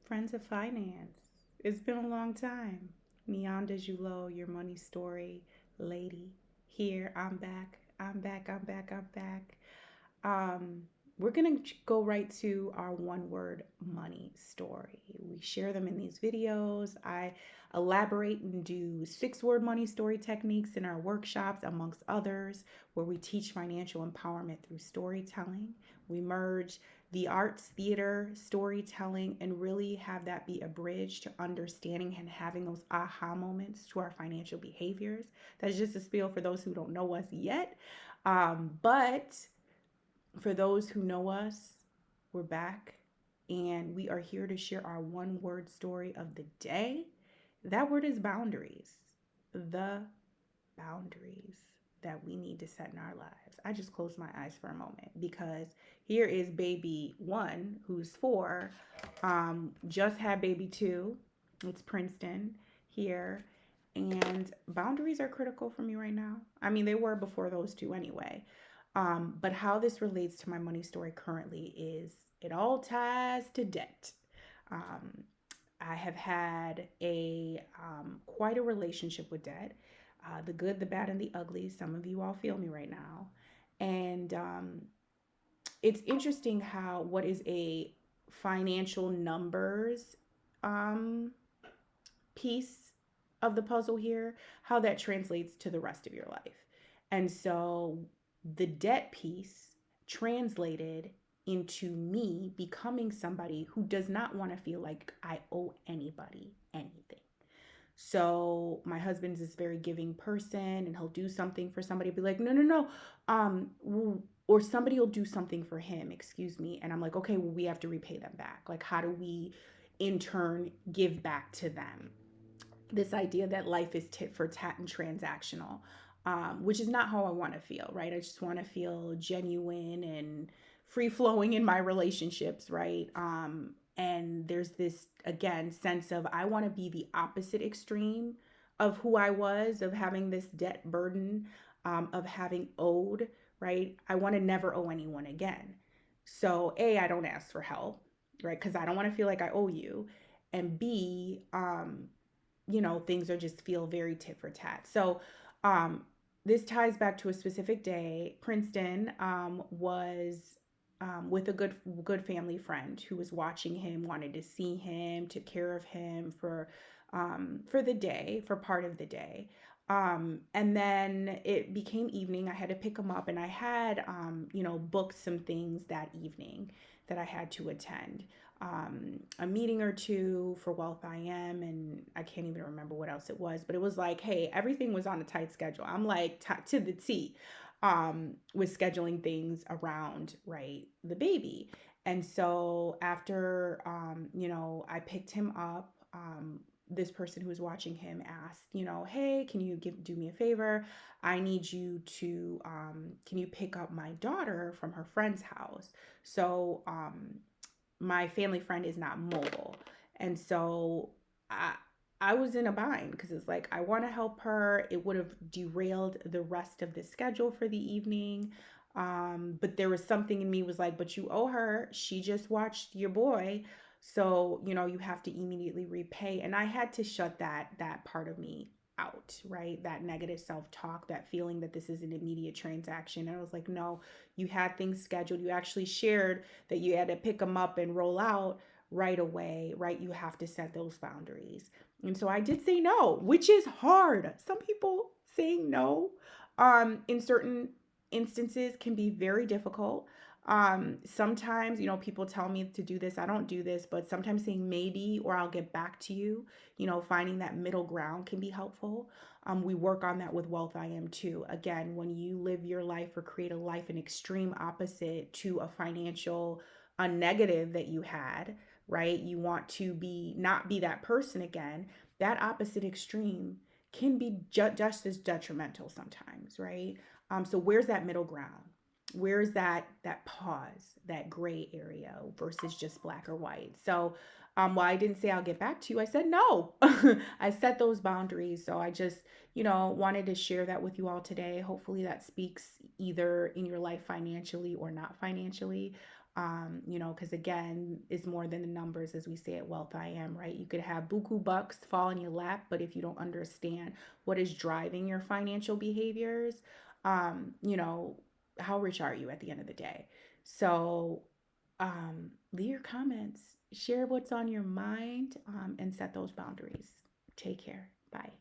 Friends of Finance. It's been a long time. Neon Dejulo, your money story lady. Here, I'm back. I'm back. I'm back. I'm back. Um, we're going to go right to our one word money story. We share them in these videos. I elaborate and do 6 word money story techniques in our workshops, amongst others, where we teach financial empowerment through storytelling. We merge the arts, theater, storytelling, and really have that be a bridge to understanding and having those aha moments to our financial behaviors. That's just a spiel for those who don't know us yet. But for those who know us, we're back and we are here to share our one word story of the day. That word is boundaries. The boundaries that we need to set in our lives. I just closed my eyes for a moment because here is baby one, who's 4, just had baby 2. It's Princeton here. And boundaries are critical for me right now. I mean, they were before those two anyway. But how this relates to my money story currently is it all ties to debt. Um, I have had a quite a relationship with debt, the good, the bad, and the ugly. Some of you all feel me right now, and it's interesting how what is a financial numbers um, piece of the puzzle here, how that translates to the rest of your life. And so the debt piece translated into me becoming somebody who does not want to feel like I owe anybody anything. So my husband's this very giving person and he'll do something for somebody, be like, no, no, no. Or somebody will do something for him, excuse me. And I'm like, okay, well, we have to repay them back. Like, how do we in turn give back to them? This idea that life is tit for tat and transactional, which is not how I want to feel, right? I just want to feel genuine and free flowing in my relationships, right? And there's this, again, sense of I want to be the opposite extreme of who I was, of having this debt burden, of having owed, right? I want to never owe anyone again. So, A, I don't ask for help, right? Because I don't want to feel like I owe you. And B, things are just feel very tit for tat. So, um, this ties back to a specific day. Princeton was with a good family friend who was watching him, wanted to see him, took care of him for the day, for part of the day. And then it became evening. I had to pick him up, and I had booked some things that evening that I had to attend, a meeting or two for Wealth IM, and I can't even remember what else it was, but it was like, hey, everything was on a tight schedule. I'm like to the T, with scheduling things around, right, the baby. And so after, I picked him up. This person who was watching him asked, hey, can you do me a favor? I need you to, can you pick up my daughter from her friend's house? So, my family friend is not mobile. And so I I was in a bind because it's like I want to help her. It would have derailed the rest of the schedule for the evening. But there was something in me was like, but you owe her. She just watched your boy. So, you have to immediately repay. And I had to shut that part of me out, right? That negative self-talk, that feeling that this is an immediate transaction. And I was like, no, you had things scheduled. You actually shared that you had to pick them up and roll out right away, right? You have to set those boundaries. And so I did say no, which is hard. Some people saying no in certain instances can be very difficult. Sometimes, people tell me to do this. I don't do this, but sometimes saying maybe or I'll get back to you, finding that middle ground can be helpful. We work on that with Wealth IM too. Again, when you live your life or create a life an extreme opposite to a negative that you had, right? You want to not be that person again. That opposite extreme can be just as detrimental sometimes, right? So where's that middle ground? Where's that pause, that gray area versus just black or white? So while I didn't say I'll get back to you, I said no. I set those boundaries. So I just, wanted to share that with you all today. Hopefully that speaks either in your life financially or not financially. Because again, it's more than the numbers, as we say at Wealth I Am, right? You could have buku bucks fall in your lap, but if you don't understand what is driving your financial behaviors, um, you know, how rich are you at the end of the day? So, leave your comments, share what's on your mind, and set those boundaries. Take care. Bye.